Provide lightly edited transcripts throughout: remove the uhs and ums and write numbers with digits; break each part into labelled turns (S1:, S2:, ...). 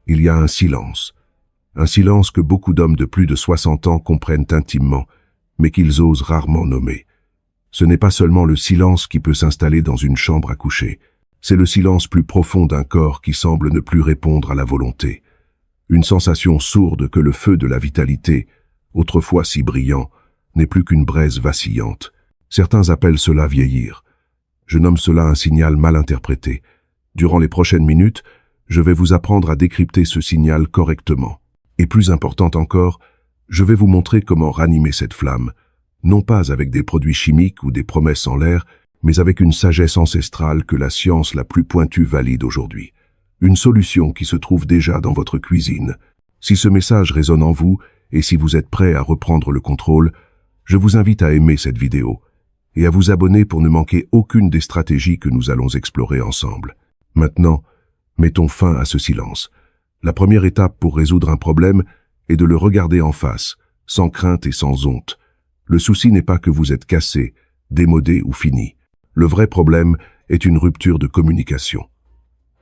S1: il y a un silence. Un silence que beaucoup d'hommes de plus de 60 ans comprennent intimement, mais qu'ils osent rarement nommer. Ce n'est pas seulement le silence qui peut s'installer dans une chambre à coucher, c'est le silence plus profond d'un corps qui semble ne plus répondre à la volonté. Une sensation sourde que le feu de la vitalité, autrefois si brillant, n'est plus qu'une braise vacillante. Certains appellent cela vieillir. Je nomme cela un signal mal interprété. Durant les prochaines minutes, je vais vous apprendre à décrypter ce signal correctement. Et plus important encore, je vais vous montrer comment ranimer cette flamme, non pas avec des produits chimiques ou des promesses en l'air, mais avec une sagesse ancestrale que la science la plus pointue valide aujourd'hui. Une solution qui se trouve déjà dans votre cuisine. Si ce message résonne en vous, et si vous êtes prêt à reprendre le contrôle, je vous invite à aimer cette vidéo et à vous abonner pour ne manquer aucune des stratégies que nous allons explorer ensemble. Maintenant, mettons fin à ce silence. La première étape pour résoudre un problème est de le regarder en face, sans crainte et sans honte. Le souci n'est pas que vous êtes cassé, démodé ou fini. Le vrai problème est une rupture de communication.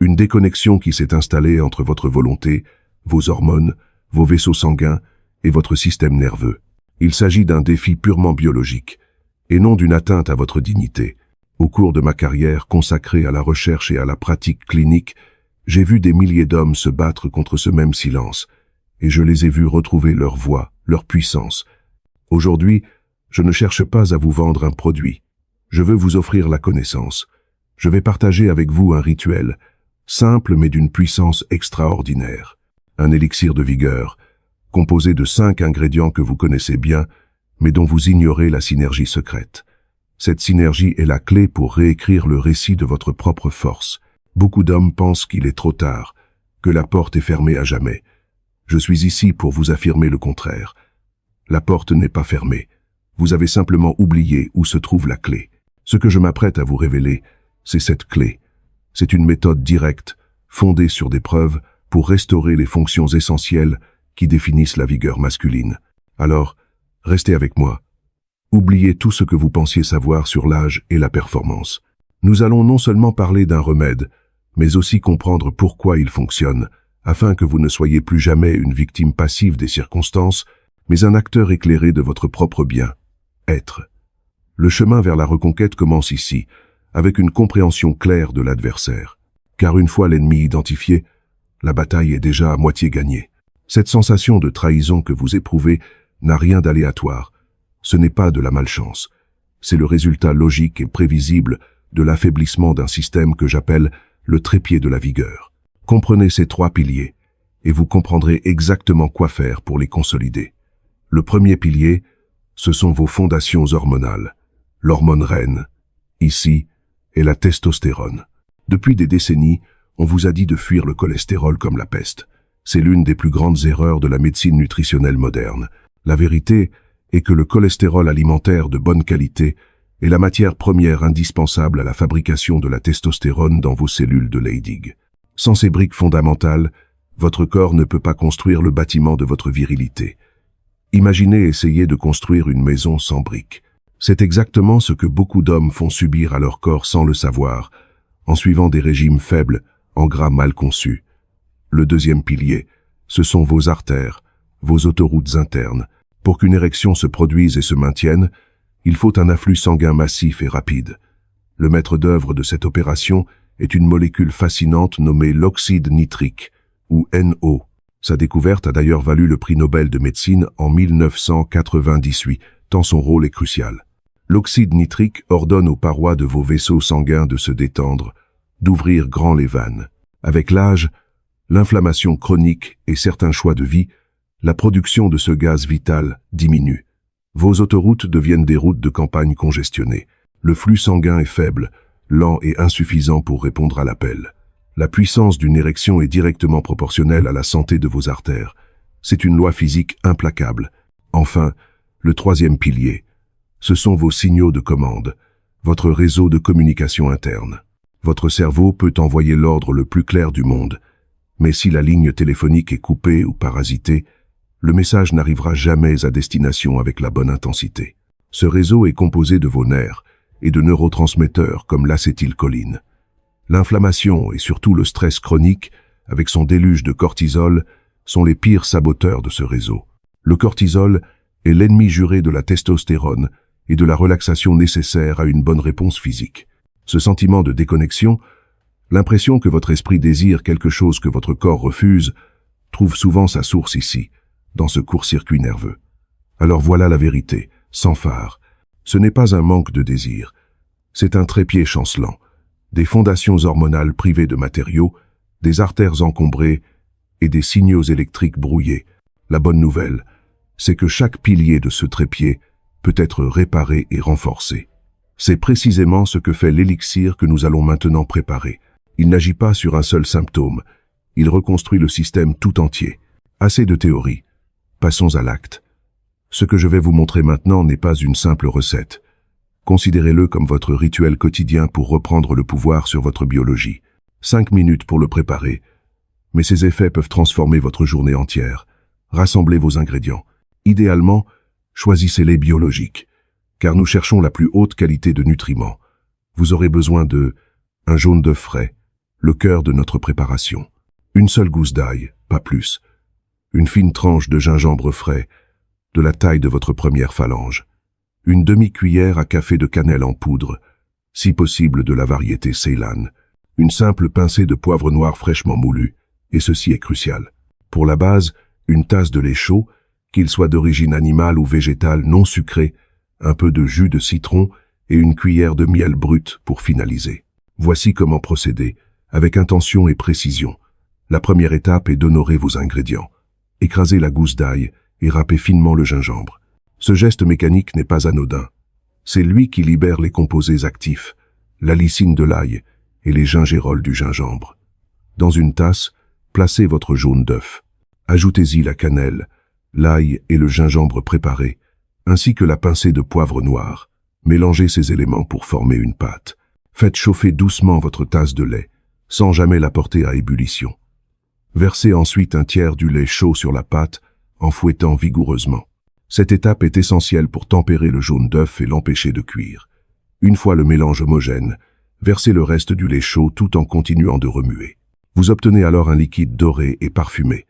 S1: Une déconnexion qui s'est installée entre votre volonté, vos hormones, vos vaisseaux sanguins et votre système nerveux. Il s'agit d'un défi purement biologique, et non d'une atteinte à votre dignité. Au cours de ma carrière consacrée à la recherche et à la pratique clinique, j'ai vu des milliers d'hommes se battre contre ce même silence, et je les ai vus retrouver leur voix, leur puissance. Aujourd'hui, je ne cherche pas à vous vendre un produit. Je veux vous offrir la connaissance. Je vais partager avec vous un rituel, simple mais d'une puissance extraordinaire. Un élixir de vigueur, composé de 5 ingrédients que vous connaissez bien, mais dont vous ignorez la synergie secrète. Cette synergie est la clé pour réécrire le récit de votre propre force. Beaucoup d'hommes pensent qu'il est trop tard, que la porte est fermée à jamais. Je suis ici pour vous affirmer le contraire. La porte n'est pas fermée. Vous avez simplement oublié où se trouve la clé. Ce que je m'apprête à vous révéler, c'est cette clé. C'est une méthode directe, fondée sur des preuves, pour restaurer les fonctions essentielles qui définissent la vigueur masculine. Alors, restez avec moi. Oubliez tout ce que vous pensiez savoir sur l'âge et la performance. Nous allons non seulement parler d'un remède, mais aussi comprendre pourquoi il fonctionne, afin que vous ne soyez plus jamais une victime passive des circonstances, mais un acteur éclairé de votre propre bien-être. Le chemin vers la reconquête commence ici, avec une compréhension claire de l'adversaire. Car une fois l'ennemi identifié, la bataille est déjà à moitié gagnée. Cette sensation de trahison que vous éprouvez n'a rien d'aléatoire. Ce n'est pas de la malchance. C'est le résultat logique et prévisible de l'affaiblissement d'un système que j'appelle le trépied de la vigueur. Comprenez ces 3 piliers, et vous comprendrez exactement quoi faire pour les consolider. Le premier pilier, ce sont vos fondations hormonales. L'hormone reine, ici, est la testostérone. Depuis des décennies, on vous a dit de fuir le cholestérol comme la peste. C'est l'une des plus grandes erreurs de la médecine nutritionnelle moderne. La vérité est que le cholestérol alimentaire de bonne qualité est la matière première indispensable à la fabrication de la testostérone dans vos cellules de Leydig. Sans ces briques fondamentales, votre corps ne peut pas construire le bâtiment de votre virilité. Imaginez essayer de construire une maison sans briques. C'est exactement ce que beaucoup d'hommes font subir à leur corps sans le savoir, en suivant des régimes faibles, en gras mal conçus. Le deuxième pilier, ce sont vos artères, vos autoroutes internes. Pour qu'une érection se produise et se maintienne, il faut un afflux sanguin massif et rapide. Le maître d'œuvre de cette opération est une molécule fascinante nommée l'oxyde nitrique, ou NO. Sa découverte a d'ailleurs valu le prix Nobel de médecine en 1998, tant son rôle est crucial. L'oxyde nitrique ordonne aux parois de vos vaisseaux sanguins de se détendre, d'ouvrir grand les veines. Avec l'âge, l'inflammation chronique et certains choix de vie, la production de ce gaz vital diminue. Vos autoroutes deviennent des routes de campagne congestionnées. Le flux sanguin est faible, lent et insuffisant pour répondre à l'appel. La puissance d'une érection est directement proportionnelle à la santé de vos artères. C'est une loi physique implacable. Enfin, le troisième pilier, ce sont vos signaux de commande, votre réseau de communication interne. Votre cerveau peut envoyer l'ordre le plus clair du monde, mais si la ligne téléphonique est coupée ou parasitée, le message n'arrivera jamais à destination avec la bonne intensité. Ce réseau est composé de vos nerfs et de neurotransmetteurs comme l'acétylcholine. L'inflammation et surtout le stress chronique avec son déluge de cortisol, sont les pires saboteurs de ce réseau. Le cortisol est l'ennemi juré de la testostérone et de la relaxation nécessaire à une bonne réponse physique. Ce sentiment de déconnexion, l'impression que votre esprit désire quelque chose que votre corps refuse, trouve souvent sa source ici, dans ce court-circuit nerveux. Alors voilà la vérité, sans phare. Ce n'est pas un manque de désir, c'est un trépied chancelant, des fondations hormonales privées de matériaux, des artères encombrées et des signaux électriques brouillés. La bonne nouvelle, c'est que chaque pilier de ce trépied peut être réparé et renforcé. C'est précisément ce que fait l'élixir que nous allons maintenant préparer. Il n'agit pas sur un seul symptôme, il reconstruit le système tout entier. Assez de théorie, passons à l'acte. Ce que je vais vous montrer maintenant n'est pas une simple recette. Considérez-le comme votre rituel quotidien pour reprendre le pouvoir sur votre biologie. 5 minutes pour le préparer, mais ses effets peuvent transformer votre journée entière. Rassemblez vos ingrédients. Idéalement, choisissez-les biologiques, car nous cherchons la plus haute qualité de nutriments. Vous aurez besoin de un jaune d'œuf frais, le cœur de notre préparation. Une seule gousse d'ail, pas plus. Une fine tranche de gingembre frais, de la taille de votre première phalange. Une demi-cuillère à café de cannelle en poudre, si possible de la variété Ceylan. Une simple pincée de poivre noir fraîchement moulu, et ceci est crucial. Pour la base, une tasse de lait chaud, qu'il soit d'origine animale ou végétale non sucré, un peu de jus de citron et une cuillère de miel brut pour finaliser. Voici comment procéder, avec intention et précision. La première étape est d'honorer vos ingrédients. Écrasez la gousse d'ail et râpez finement le gingembre. Ce geste mécanique n'est pas anodin. C'est lui qui libère les composés actifs, la lysine de l'ail et les gingérols du gingembre. Dans une tasse, placez votre jaune d'œuf. Ajoutez-y la cannelle, l'ail et le gingembre préparé, ainsi que la pincée de poivre noir. Mélangez ces éléments pour former une pâte. Faites chauffer doucement votre tasse de lait, sans jamais la porter à ébullition. Versez ensuite un tiers du lait chaud sur la pâte, en fouettant vigoureusement. Cette étape est essentielle pour tempérer le jaune d'œuf et l'empêcher de cuire. Une fois le mélange homogène, versez le reste du lait chaud tout en continuant de remuer. Vous obtenez alors un liquide doré et parfumé.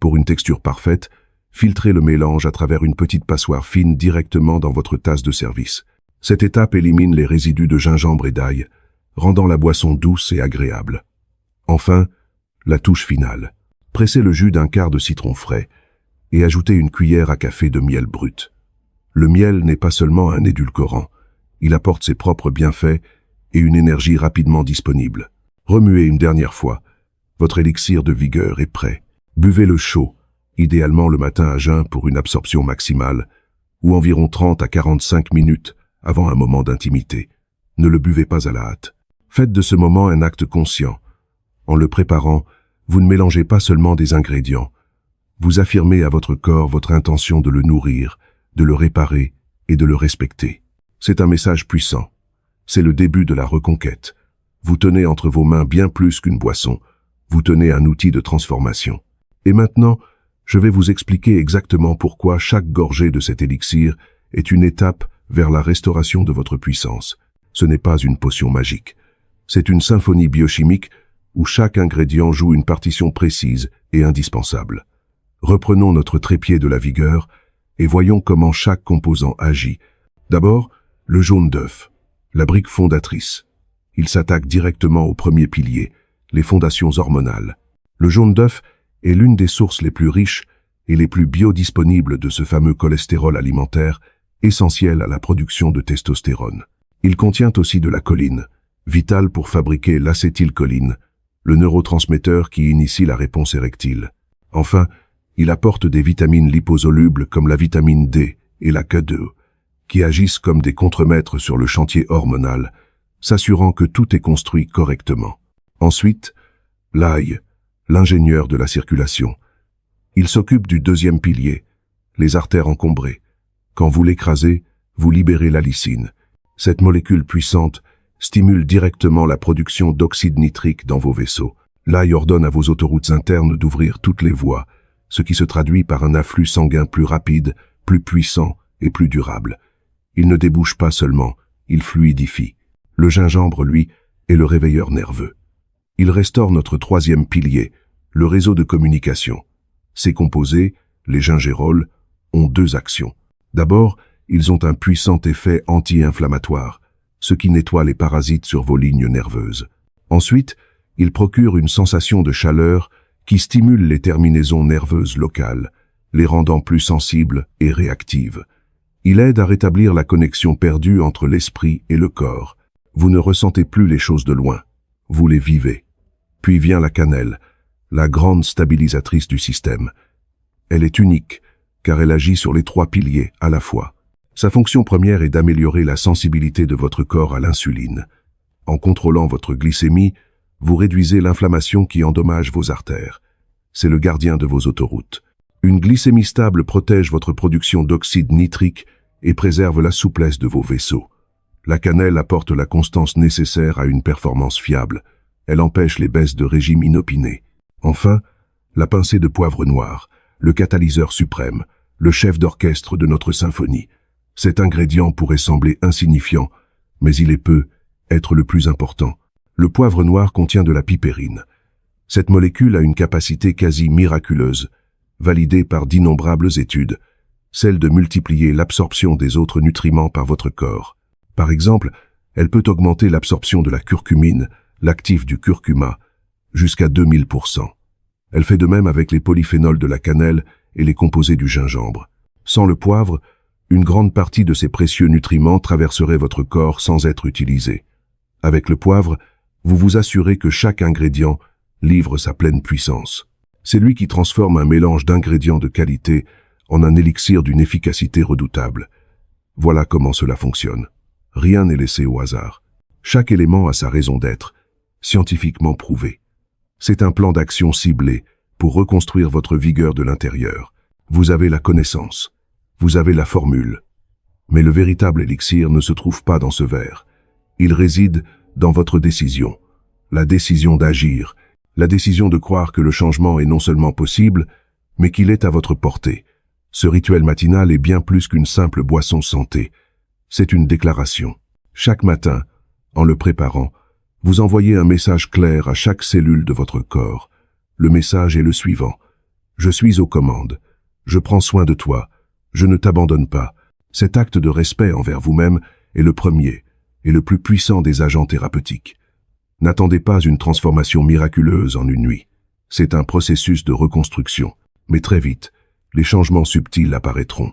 S1: Pour une texture parfaite, filtrez le mélange à travers une petite passoire fine directement dans votre tasse de service. Cette étape élimine les résidus de gingembre et d'ail, rendant la boisson douce et agréable. Enfin, la touche finale. Pressez le jus d'un quart de citron frais et ajoutez une cuillère à café de miel brut. Le miel n'est pas seulement un édulcorant, il apporte ses propres bienfaits et une énergie rapidement disponible. Remuez une dernière fois. Votre élixir de vigueur est prêt. Buvez-le chaud, idéalement le matin à jeun pour une absorption maximale, ou environ 30 à 45 minutes avant un moment d'intimité. Ne le buvez pas à la hâte. Faites de ce moment un acte conscient. En le préparant, vous ne mélangez pas seulement des ingrédients. Vous affirmez à votre corps votre intention de le nourrir, de le réparer et de le respecter. C'est un message puissant. C'est le début de la reconquête. Vous tenez entre vos mains bien plus qu'une boisson. Vous tenez un outil de transformation. Et maintenant, je vais vous expliquer exactement pourquoi chaque gorgée de cet élixir est une étape vers la restauration de votre puissance. Ce n'est pas une potion magique. C'est une symphonie biochimique où chaque ingrédient joue une partition précise et indispensable. Reprenons notre trépied de la vigueur et voyons comment chaque composant agit. D'abord, le jaune d'œuf, la brique fondatrice. Il s'attaque directement au premier pilier, les fondations hormonales. Le jaune d'œuf est l'une des sources les plus riches et les plus biodisponibles de ce fameux cholestérol alimentaire essentiel à la production de testostérone. Il contient aussi de la choline, vitale pour fabriquer l'acétylcholine, le neurotransmetteur qui initie la réponse érectile. Enfin, il apporte des vitamines liposolubles comme la vitamine D et la K2, qui agissent comme des contremaîtres sur le chantier hormonal, s'assurant que tout est construit correctement. Ensuite, l'ail, l'ingénieur de la circulation. Il s'occupe du deuxième pilier, les artères encombrées. Quand vous l'écrasez, vous libérez la lysine. Cette molécule puissante stimule directement la production d'oxyde nitrique dans vos vaisseaux. L'ail ordonne à vos autoroutes internes d'ouvrir toutes les voies, ce qui se traduit par un afflux sanguin plus rapide, plus puissant et plus durable. Il ne débouche pas seulement, il fluidifie. Le gingembre, lui, est le réveilleur nerveux. Il restaure notre troisième pilier, Le réseau de communication. Ces composés, les gingerol, ont deux actions. D'abord, ils ont un puissant effet anti-inflammatoire, ce qui nettoie les parasites sur vos lignes nerveuses. Ensuite, ils procurent une sensation de chaleur qui stimule les terminaisons nerveuses locales, les rendant plus sensibles et réactives. Il aide à rétablir la connexion perdue entre l'esprit et le corps. Vous ne ressentez plus les choses de loin, vous les vivez. Puis vient la cannelle, la grande stabilisatrice du système. Elle est unique, car elle agit sur les trois piliers à la fois. Sa fonction première est d'améliorer la sensibilité de votre corps à l'insuline. En contrôlant votre glycémie, vous réduisez l'inflammation qui endommage vos artères. C'est le gardien de vos autoroutes. Une glycémie stable protège votre production d'oxyde nitrique et préserve la souplesse de vos vaisseaux. La cannelle apporte la constance nécessaire à une performance fiable. Elle empêche les baisses de régime inopinées. Enfin, la pincée de poivre noir, le catalyseur suprême, le chef d'orchestre de notre symphonie. Cet ingrédient pourrait sembler insignifiant, mais il peut être le plus important. Le poivre noir contient de la pipérine. Cette molécule a une capacité quasi miraculeuse, validée par d'innombrables études, celle de multiplier l'absorption des autres nutriments par votre corps. Par exemple, elle peut augmenter l'absorption de la curcumine, l'actif du curcuma, jusqu'à 2000%. Elle fait de même avec les polyphénols de la cannelle et les composés du gingembre. Sans le poivre, une grande partie de ces précieux nutriments traverserait votre corps sans être utilisés. Avec le poivre, vous vous assurez que chaque ingrédient livre sa pleine puissance. C'est lui qui transforme un mélange d'ingrédients de qualité en un élixir d'une efficacité redoutable. Voilà comment cela fonctionne. Rien n'est laissé au hasard. Chaque élément a sa raison d'être, scientifiquement prouvé. C'est un plan d'action ciblé pour reconstruire votre vigueur de l'intérieur. Vous avez la connaissance, vous avez la formule. Mais le véritable élixir ne se trouve pas dans ce verre. Il réside dans votre décision. La décision d'agir, la décision de croire que le changement est non seulement possible, mais qu'il est à votre portée. Ce rituel matinal est bien plus qu'une simple boisson santé. C'est une déclaration. Chaque matin, en le préparant, vous envoyez un message clair à chaque cellule de votre corps. Le message est le suivant. Je suis aux commandes. Je prends soin de toi. Je ne t'abandonne pas. Cet acte de respect envers vous-même est le premier et le plus puissant des agents thérapeutiques. N'attendez pas une transformation miraculeuse en une nuit. C'est un processus de reconstruction. Mais très vite, les changements subtils apparaîtront.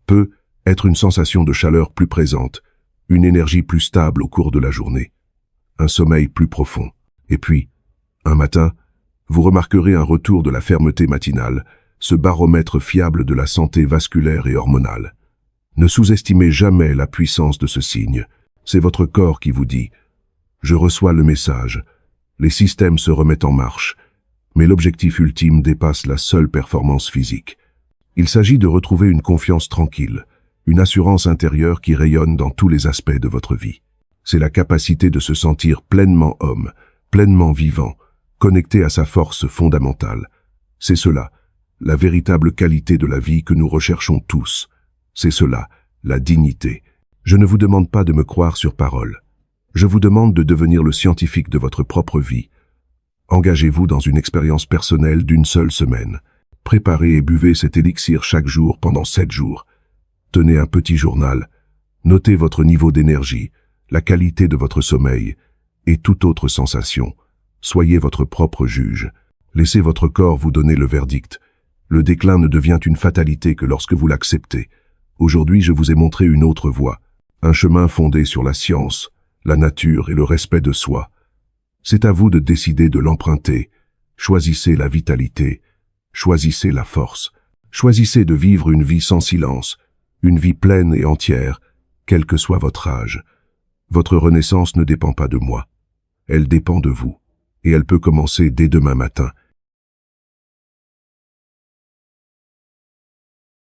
S1: Peut être une sensation de chaleur plus présente, une énergie plus stable au cours de la journée, un sommeil plus profond. Et puis, un matin, vous remarquerez un retour de la fermeté matinale, ce baromètre fiable de la santé vasculaire et hormonale. Ne sous-estimez jamais la puissance de ce signe. C'est votre corps qui vous dit « Je reçois le message ». Les systèmes se remettent en marche, mais l'objectif ultime dépasse la seule performance physique. Il s'agit de retrouver une confiance tranquille, une assurance intérieure qui rayonne dans tous les aspects de votre vie. C'est la capacité de se sentir pleinement homme, pleinement vivant, connecté à sa force fondamentale. C'est cela, la véritable qualité de la vie que nous recherchons tous. C'est cela, la dignité. Je ne vous demande pas de me croire sur parole. Je vous demande de devenir le scientifique de votre propre vie. Engagez-vous dans une expérience personnelle d'une seule semaine. Préparez et buvez cet élixir chaque jour pendant 7 jours. Tenez un petit journal. Notez votre niveau d'énergie, la qualité de votre sommeil et toute autre sensation. Soyez votre propre juge. Laissez votre corps vous donner le verdict. Le déclin ne devient une fatalité que lorsque vous l'acceptez. Aujourd'hui, je vous ai montré une autre voie, un chemin fondé sur la science, la nature et le respect de soi. C'est à vous de décider de l'emprunter. Choisissez la vitalité, choisissez la force, choisissez de vivre une vie sans silence, une vie pleine et entière, quel que soit votre âge. Votre renaissance ne dépend pas de moi. Elle dépend de vous, et elle peut commencer dès demain matin.